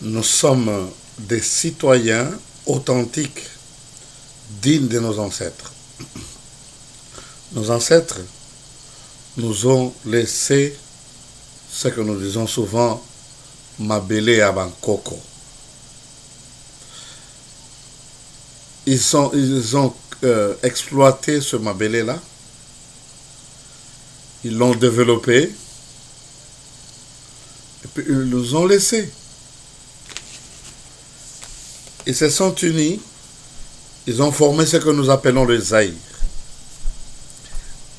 Nous sommes des citoyens authentiques, dignes de nos ancêtres. Nos ancêtres nous ont laissé ce que nous disons souvent Mabele à Bangkoko. Ils ont exploité ce Mabele-là. Ils l'ont développé. Et puis ils nous ont laissé. Ils se sont unis. Ils ont formé ce que nous appelons le Zaïre.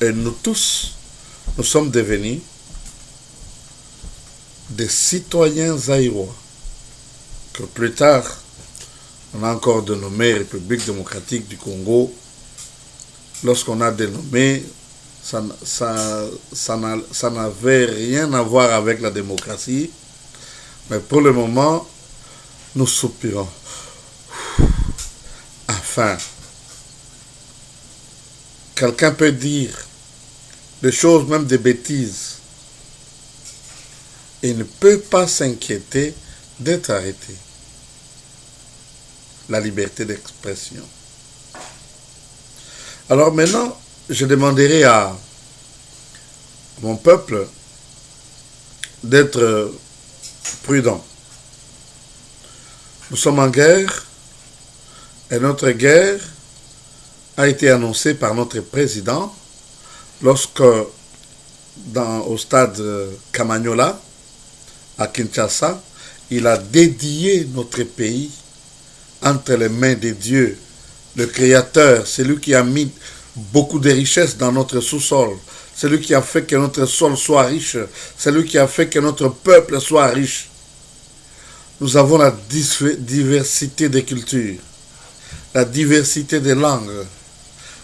Et nous tous, nous sommes devenus des citoyens zaïrois. Que plus tard, on a encore dénommé République démocratique du Congo. Lorsqu'on a dénommé, ça n'avait rien à voir avec la démocratie. Mais pour le moment, nous soupirons. Enfin, quelqu'un peut dire des choses, même des bêtises, et ne peut pas s'inquiéter d'être arrêté. La liberté d'expression. Alors maintenant, je demanderai à mon peuple d'être prudent. Nous sommes en guerre et notre guerre a été annoncée par notre président lorsque, au stade Kamanyola, à Kinshasa, il a dédié notre pays entre les mains de Dieu, le Créateur, celui qui a mis beaucoup de richesses dans notre sous-sol, celui qui a fait que notre sol soit riche, celui qui a fait que notre peuple soit riche. Nous avons la diversité des cultures, la diversité des langues.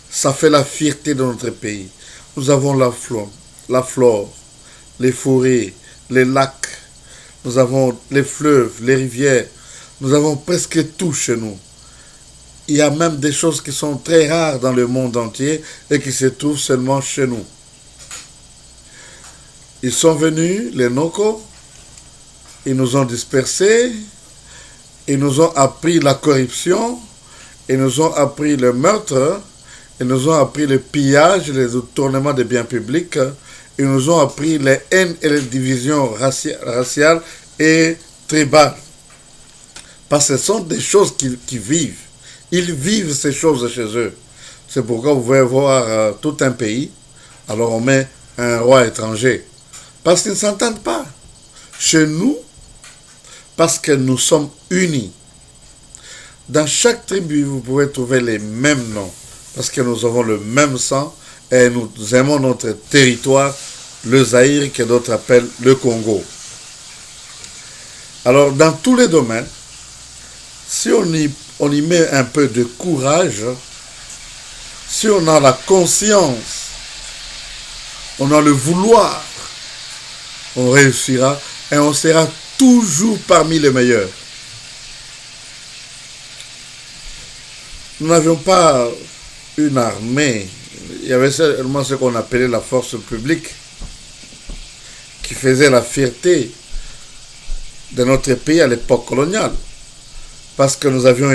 Ça fait la fierté de notre pays. Nous avons la flore, les forêts, les lacs, nous avons les fleuves, les rivières, nous avons presque tout chez nous. Il y a même des choses qui sont très rares dans le monde entier et qui se trouvent seulement chez nous. Ils sont venus, les Noko, ils nous ont dispersés, ils nous ont appris la corruption, ils nous ont appris le meurtre, ils nous ont appris le pillage, les détournements des biens publics, ils nous ont appris les haines et les divisions raciales et tribales. Parce que ce sont des choses qui vivent. Ils vivent ces choses chez eux. C'est pourquoi vous pouvez voir tout un pays, alors on met un roi étranger. Parce qu'ils ne s'entendent pas. Chez nous, parce que nous sommes unis. Dans chaque tribu, vous pouvez trouver les mêmes noms. Parce que nous avons le même sang et nous aimons notre territoire, le Zaïre, que d'autres appellent le Congo. Alors, dans tous les domaines, si on y met un peu de courage, si on a la conscience, on a le vouloir, on réussira et on sera toujours parmi les meilleurs. Nous n'avions pas une armée, il y avait seulement ce qu'on appelait la force publique qui faisait la fierté de notre pays à l'époque coloniale. Parce que nous avions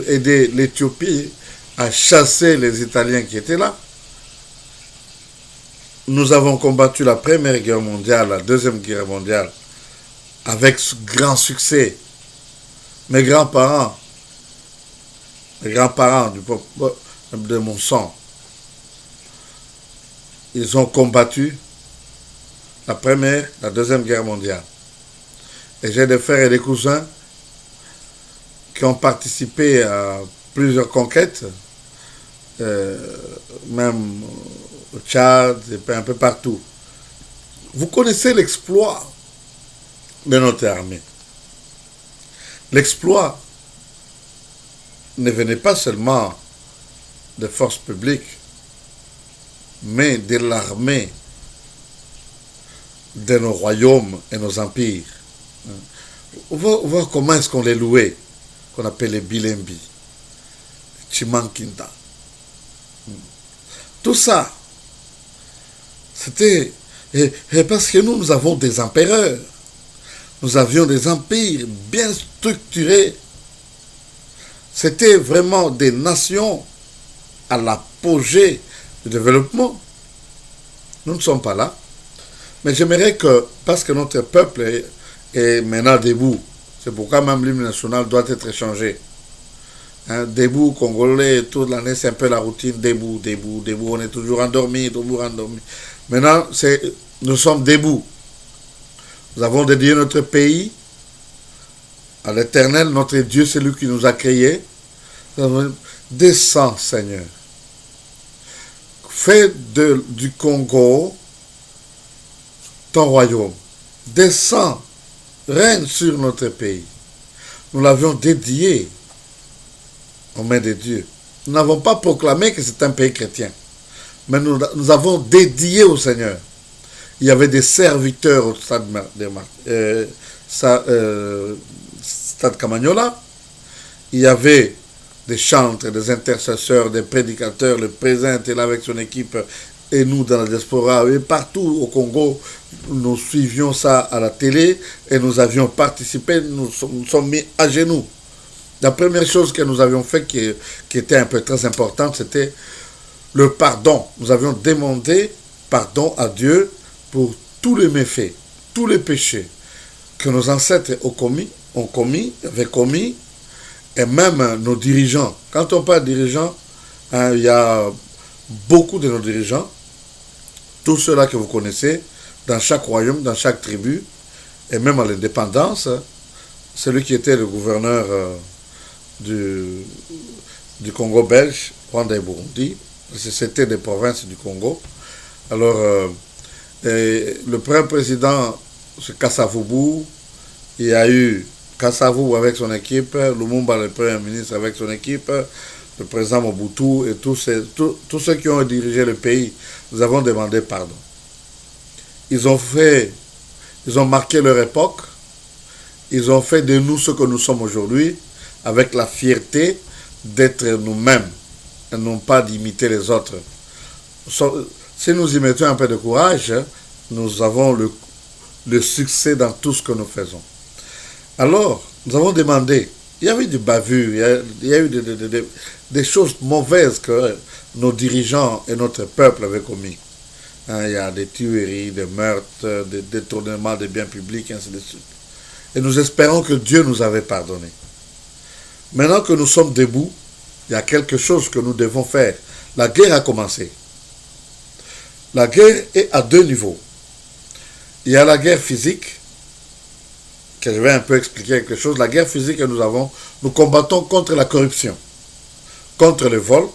aidé l'Éthiopie à chasser les Italiens qui étaient là. Nous avons combattu la Première Guerre mondiale, la Deuxième Guerre mondiale, avec grand succès. Mes grands-parents de mon sang, ils ont combattu la Première, la Deuxième Guerre mondiale. Et j'ai des frères et des cousins qui ont participé à plusieurs conquêtes, même au Tchad et un peu partout. Vous connaissez l'exploit de notre armée. L'exploit ne venait pas seulement des forces publiques, mais de l'armée de nos royaumes et nos empires. On va voir comment est-ce qu'on les louait, qu'on appelle les Bilembi, les Chimankinda. Tout ça, c'était... Et parce que nous avons des empereurs. Nous avions des empires bien structurés. C'était vraiment des nations à l'apogée du développement. Nous ne sommes pas là. Mais j'aimerais que, parce que notre peuple est maintenant debout, c'est pourquoi même l'hymne national doit être changé. Hein, debout, congolais, toute l'année, c'est un peu la routine, debout, debout, debout, on est toujours endormi, toujours endormi. Maintenant, nous sommes debout. Nous avons dédié notre pays à l'Éternel, notre Dieu, c'est lui qui nous a créés. Descends, Seigneur. Fais du Congo ton royaume. Descends, règne sur notre pays. Nous l'avions dédié aux mains de Dieu. Nous n'avons pas proclamé que c'est un pays chrétien, mais nous avons dédié au Seigneur. Il y avait des serviteurs au stade Camagnola. Il y avait des chantres, des intercesseurs, des prédicateurs. Le président était là avec son équipe et nous dans la diaspora et partout au Congo. Nous suivions ça à la télé et nous avions participé, nous sommes mis à genoux. La première chose que nous avions fait qui était un peu très importante, c'était le pardon. Nous avions demandé pardon à Dieu pour tous les méfaits, tous les péchés que nos ancêtres avaient commis, et même nos dirigeants. Quand on parle de dirigeants, hein, il y a beaucoup de nos dirigeants, tous ceux-là que vous connaissez, dans chaque royaume, dans chaque tribu, et même à l'indépendance, celui qui était le gouverneur du Congo belge, Rwanda et Burundi, c'était des provinces du Congo. Alors, le premier président, c'est Kassavubu, il y a eu Kassavubu avec son équipe, Lumumba, le premier ministre, avec son équipe, le président Mobutu et tous ceux qui ont dirigé le pays. Nous avons demandé pardon. Ils ont marqué leur époque, ils ont fait de nous ce que nous sommes aujourd'hui, avec la fierté d'être nous-mêmes, et non pas d'imiter les autres. Si nous y mettons un peu de courage, nous avons le succès dans tout ce que nous faisons. Alors, nous avons demandé, il y avait du bavure, il y a eu des choses mauvaises que nos dirigeants et notre peuple avaient commis. Hein, il y a des tueries, des meurtres, des détournements des biens publics, et ainsi de suite. Et nous espérons que Dieu nous avait pardonné. Maintenant que nous sommes debout, il y a quelque chose que nous devons faire. La guerre a commencé. La guerre est à deux niveaux. Il y a la guerre physique, que je vais un peu expliquer quelque chose. La guerre physique que nous combattons contre la corruption, contre le vol,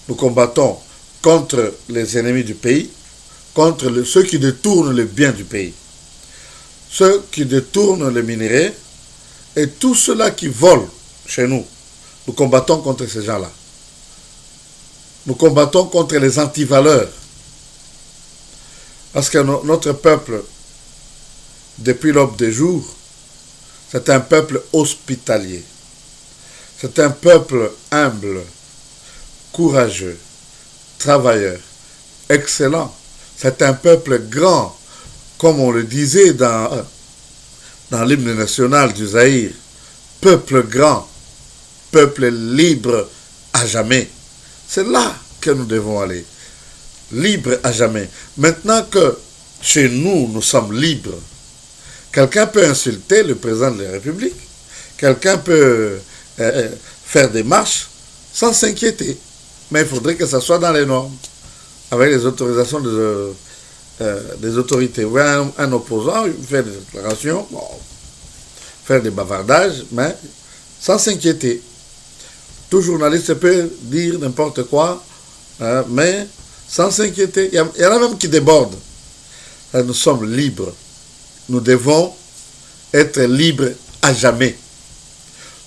nous combattons contre les ennemis du pays, contre ceux qui détournent le bien du pays, ceux qui détournent les minéraux et tous ceux-là qui volent chez nous. Nous combattons contre ces gens-là. Nous combattons contre les antivaleurs. Parce que notre peuple, depuis l'aube des jours, c'est un peuple hospitalier. C'est un peuple humble, courageux, travailleur, excellent. C'est un peuple grand, comme on le disait dans l'hymne national du Zaïre. Peuple grand, peuple libre à jamais. C'est là que nous devons aller. Libre à jamais. Maintenant que chez nous, nous sommes libres, quelqu'un peut insulter le président de la République, quelqu'un peut faire des marches sans s'inquiéter. Mais il faudrait que ça soit dans les normes, avec les autorisations des autorités. Vous voyez un opposant, il fait des déclarations, bon, faire des bavardages, mais sans s'inquiéter. Tout journaliste peut dire n'importe quoi, mais sans s'inquiéter. Il y en a même qui débordent. Nous sommes libres. Nous devons être libres à jamais.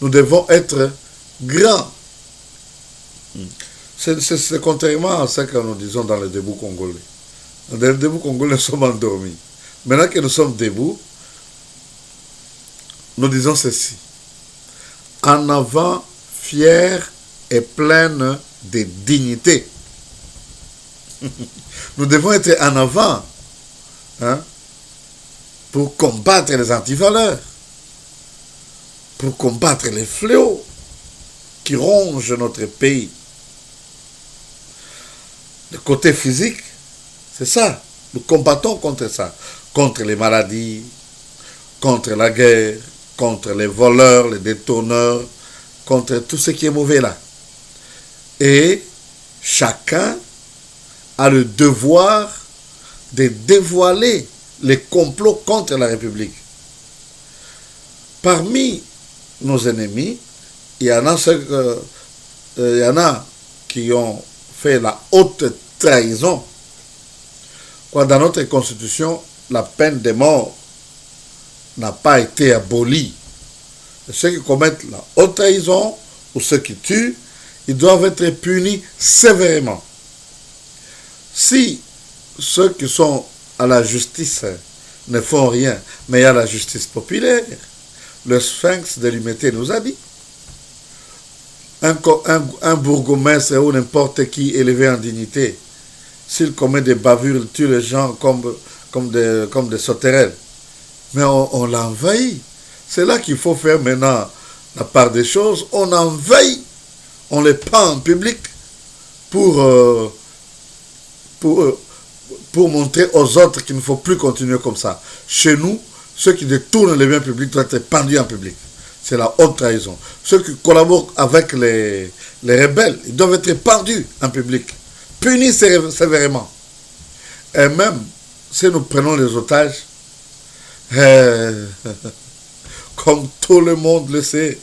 Nous devons être grands. C'est contrairement à ce que nous disons dans le debout congolais. Dans le debout congolais, nous sommes endormis. Maintenant que nous sommes debout, nous disons ceci. En avant, fière et pleine de dignité. Nous devons être en avant, hein, pour combattre les antivaleurs, pour combattre les fléaux qui rongent notre pays. Le côté physique, c'est ça. Nous combattons contre ça, contre les maladies, contre la guerre, contre les voleurs, les détourneurs, contre tout ce qui est mauvais là. Et chacun a le devoir de dévoiler les complots contre la République. Parmi nos ennemis, il y en a qui ont fait la haute trahison. Dans notre constitution, la peine de mort n'a pas été abolie. Ceux qui commettent la haute trahison ou ceux qui tuent, ils doivent être punis sévèrement. Si ceux qui sont à la justice ne font rien, mais il y a la justice populaire, le Sphinx de l'humanité nous a dit, un bourgmestre ou n'importe qui élevé en dignité, s'il commet des bavures, il tue les gens comme des sauterelles. Mais on l'envahit. C'est là qu'il faut faire maintenant la part des choses. On envahit, on les pend en public pour montrer aux autres qu'il ne faut plus continuer comme ça. Chez nous, ceux qui détournent les biens publics doivent être pendus en public. C'est la haute trahison. Ceux qui collaborent avec les rebelles, ils doivent être pendus en public, punis sévèrement. Et même si nous prenons les otages, comme tout le monde le sait,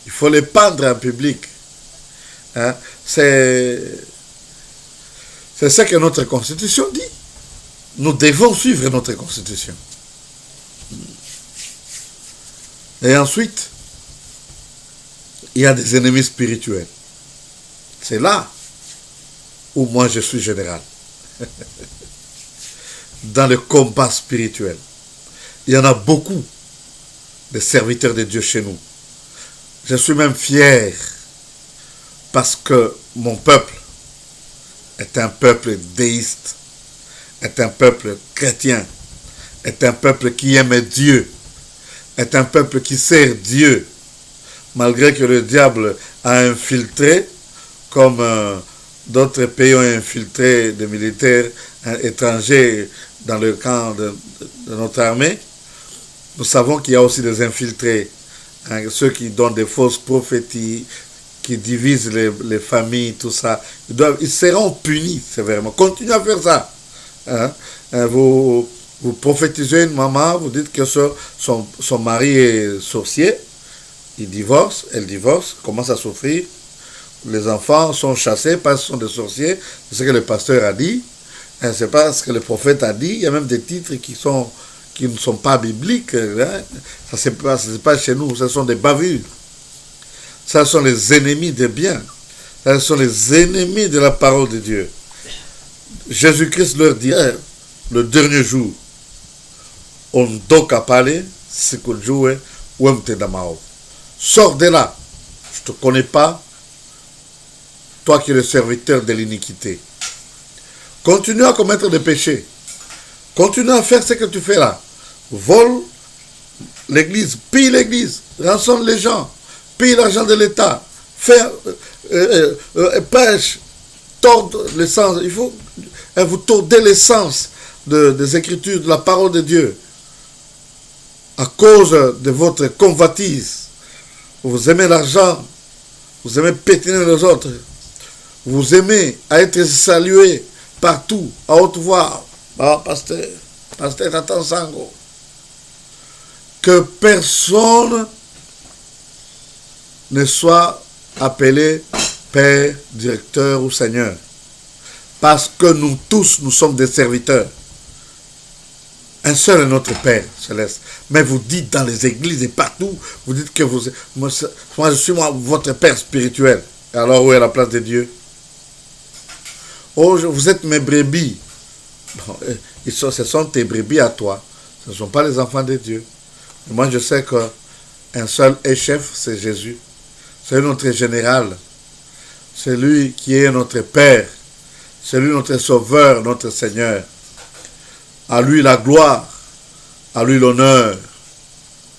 il faut les pendre en public. Hein? C'est ce que notre Constitution dit. Nous devons suivre notre Constitution. Et ensuite, il y a des ennemis spirituels. C'est là où moi je suis général. Dans le combat spirituel. Il y en a beaucoup de serviteurs de Dieu chez nous. Je suis même fier parce que mon peuple est un peuple déiste, est un peuple chrétien, est un peuple qui aime Dieu, est un peuple qui sert Dieu, malgré que le diable a infiltré, comme d'autres pays ont infiltré des militaires étrangers dans le camp de notre armée. Nous savons qu'il y a aussi des infiltrés, hein, ceux qui donnent des fausses prophéties, qui divisent les familles, tout ça. Ils seront punis sévèrement. Continuez à faire ça. Hein. Vous prophétisez une maman, vous dites que son mari est sorcier, il divorce, elle divorce, commence à souffrir. Les enfants sont chassés parce qu'ils sont des sorciers. C'est ce que le pasteur a dit. C'est pas ce que le prophète a dit. Il y a même des titres qui ne sont pas bibliques. Hein. Ça c'est pas chez nous. Ce sont des bavures. Ce sont les ennemis des biens. Ce sont les ennemis de la parole de Dieu. Jésus-Christ leur dit, le dernier jour, on doit parler, c'est que Dieu est dans. Sors de là. Je ne te connais pas. Toi qui es le serviteur de l'iniquité. Continue à commettre des péchés. Continue à faire ce que tu fais là. Vole l'église, pille l'église, rançonne les gens, pille l'argent de l'État, pêche, tord l'essence. Il faut vous tordez l'essence des Écritures, de la parole de Dieu. À cause de votre convoitise, vous aimez l'argent, vous aimez pétiner les autres, vous aimez à être salué partout, à haute voix. Ah, pasteur Tatan Sango. Que personne ne soit appelé Père, Directeur ou Seigneur. Parce que nous tous, nous sommes des serviteurs. Un seul est notre Père céleste. Mais vous dites dans les églises et partout, vous dites que moi je suis votre Père spirituel. Et alors où est la place de Dieu? Oh, vous êtes mes brebis. Bon, ce sont tes brebis à toi. Ce ne sont pas les enfants de Dieu. Et moi je sais qu'un seul est chef, c'est Jésus. C'est notre général. C'est lui qui est notre Père. C'est lui notre Sauveur, notre Seigneur. À lui la gloire. À lui l'honneur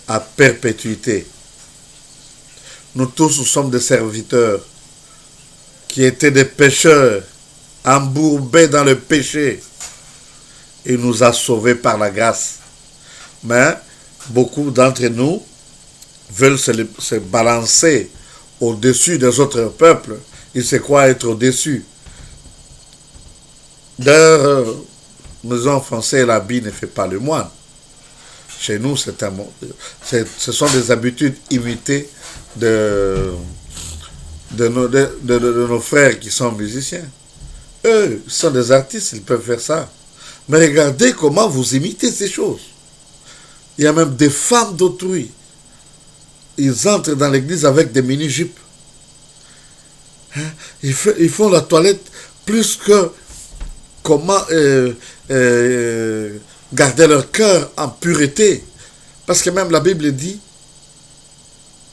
à perpétuité. Nous tous, nous sommes des serviteurs qui étaient des pécheurs, embourbés dans le péché. Il nous a sauvés par la grâce. Mais beaucoup d'entre nous veulent se balancer au-dessus des autres peuples. Ils se croient être au-dessus. D'ailleurs, nous en français, l'habit ne fait pas le moine. Chez nous, ce sont des habitudes imitées de nos frères qui sont musiciens. Eux, ils sont des artistes, ils peuvent faire ça. Mais regardez comment vous imitez ces choses. Il y a même des femmes d'autrui. Ils entrent dans l'église avec des mini-jupes. Ils font la toilette plus que comment garder leur cœur en pureté. Parce que même la Bible dit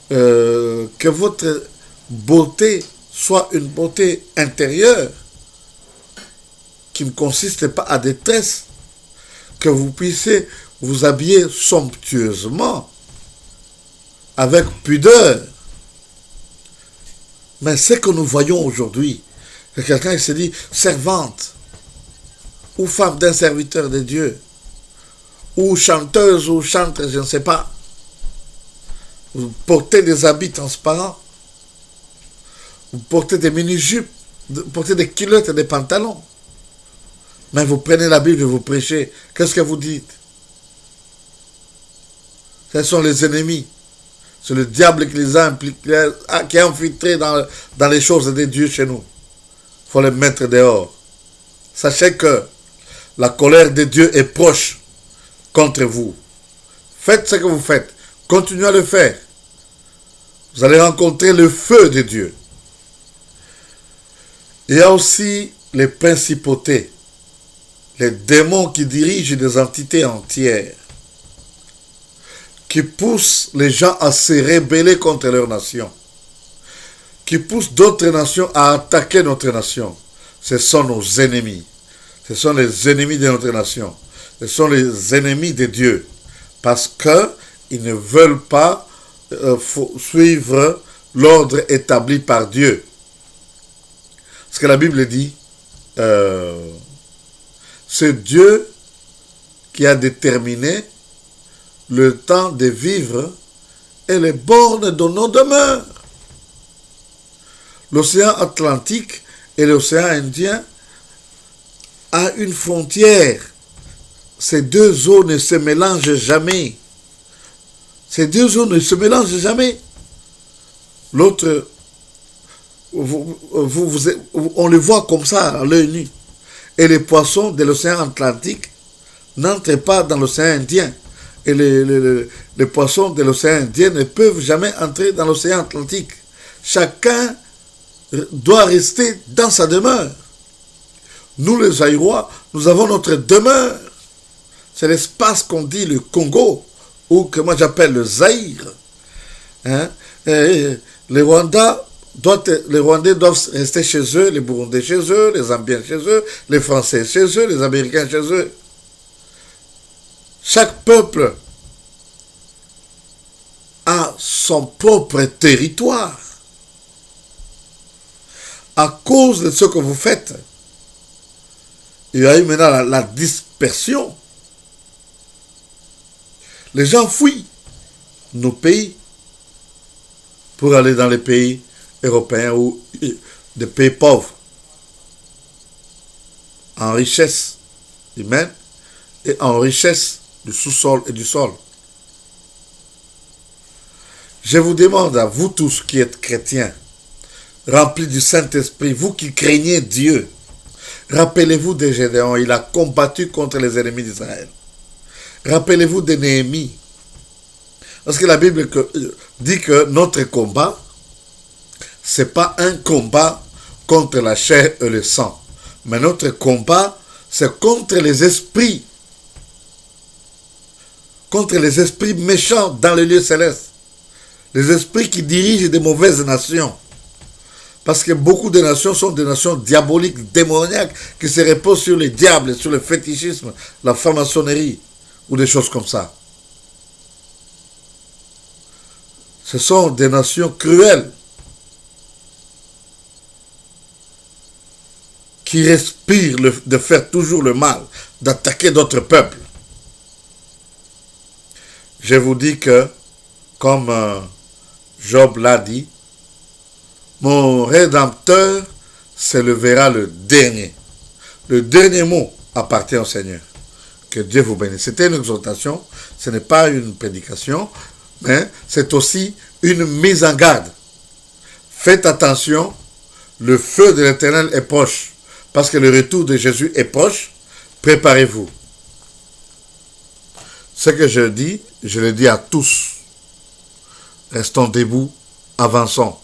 que votre beauté soit une beauté intérieure qui ne consiste pas à des tresses, que vous puissiez vous habiller somptueusement, avec pudeur. Mais ce que nous voyons aujourd'hui, c'est quelqu'un qui se dit servante, ou femme d'un serviteur de Dieu, ou chanteuse, ou chanteuse, je ne sais pas. Vous portez des habits transparents, vous portez des mini-jupes, vous portez des culottes et des pantalons. Mais vous prenez la Bible et vous prêchez. Qu'est-ce que vous dites? Ce sont les ennemis. C'est le diable qui les a qui a infiltrés dans les choses de Dieu chez nous. Il faut les mettre dehors. Sachez que la colère de Dieu est proche contre vous. Faites ce que vous faites. Continuez à le faire. Vous allez rencontrer le feu de Dieu. Il y a aussi les principautés, les démons qui dirigent des entités entières, qui poussent les gens à se rebeller contre leur nation, qui poussent d'autres nations à attaquer notre nation. Ce sont nos ennemis. Ce sont les ennemis de notre nation. Ce sont les ennemis de Dieu. Parce qu'ils ne veulent pas suivre l'ordre établi par Dieu. Ce que la Bible dit, c'est Dieu qui a déterminé le temps de vivre et les bornes de nos demeures. L'océan Atlantique et l'océan Indien a une frontière. Ces deux eaux ne se mélangent jamais. Ces deux eaux ne se mélangent jamais. L'autre, on le voit comme ça à l'œil nu. Et les poissons de l'océan Atlantique n'entrent pas dans l'océan Indien. Et les poissons de l'océan Indien ne peuvent jamais entrer dans l'océan Atlantique. Chacun doit rester dans sa demeure. Nous, les Zaïrois, nous avons notre demeure. C'est l'espace qu'on dit le Congo, ou que moi j'appelle le Zaïre. Hein? Les Rwandais doivent rester chez eux, les Burundais chez eux, les Zambiens chez eux, les Français chez eux, les Américains chez eux. Chaque peuple a son propre territoire. À cause de ce que vous faites, il y a eu maintenant la dispersion. Les gens fuient nos pays pour aller dans les pays européens ou des pays pauvres, en richesse humaine et en richesse du sous-sol et du sol. Je vous demande à vous tous qui êtes chrétiens, remplis du Saint-Esprit, vous qui craignez Dieu, rappelez-vous de Gédéon, il a combattu contre les ennemis d'Israël. Rappelez-vous de Néhémie. Parce que la Bible dit que notre combat, ce n'est pas un combat contre la chair et le sang. Mais notre combat, c'est contre les esprits. Contre les esprits méchants dans les lieux célestes. Les esprits qui dirigent des mauvaises nations. Parce que beaucoup de nations sont des nations diaboliques, démoniaques, qui se reposent sur les diables, sur le fétichisme, la franc-maçonnerie, ou des choses comme ça. Ce sont des nations cruelles qui respirent de faire toujours le mal, d'attaquer d'autres peuples. Je vous dis que, comme Job l'a dit, mon Rédempteur s'élèvera le dernier. Le dernier mot appartient au Seigneur. Que Dieu vous bénisse. C'était une exhortation, ce n'est pas une prédication, mais c'est aussi une mise en garde. Faites attention, le feu de l'Éternel est proche, parce que le retour de Jésus est proche. Préparez-vous. Ce que je dis, je le dis à tous. Restons debout, avançons.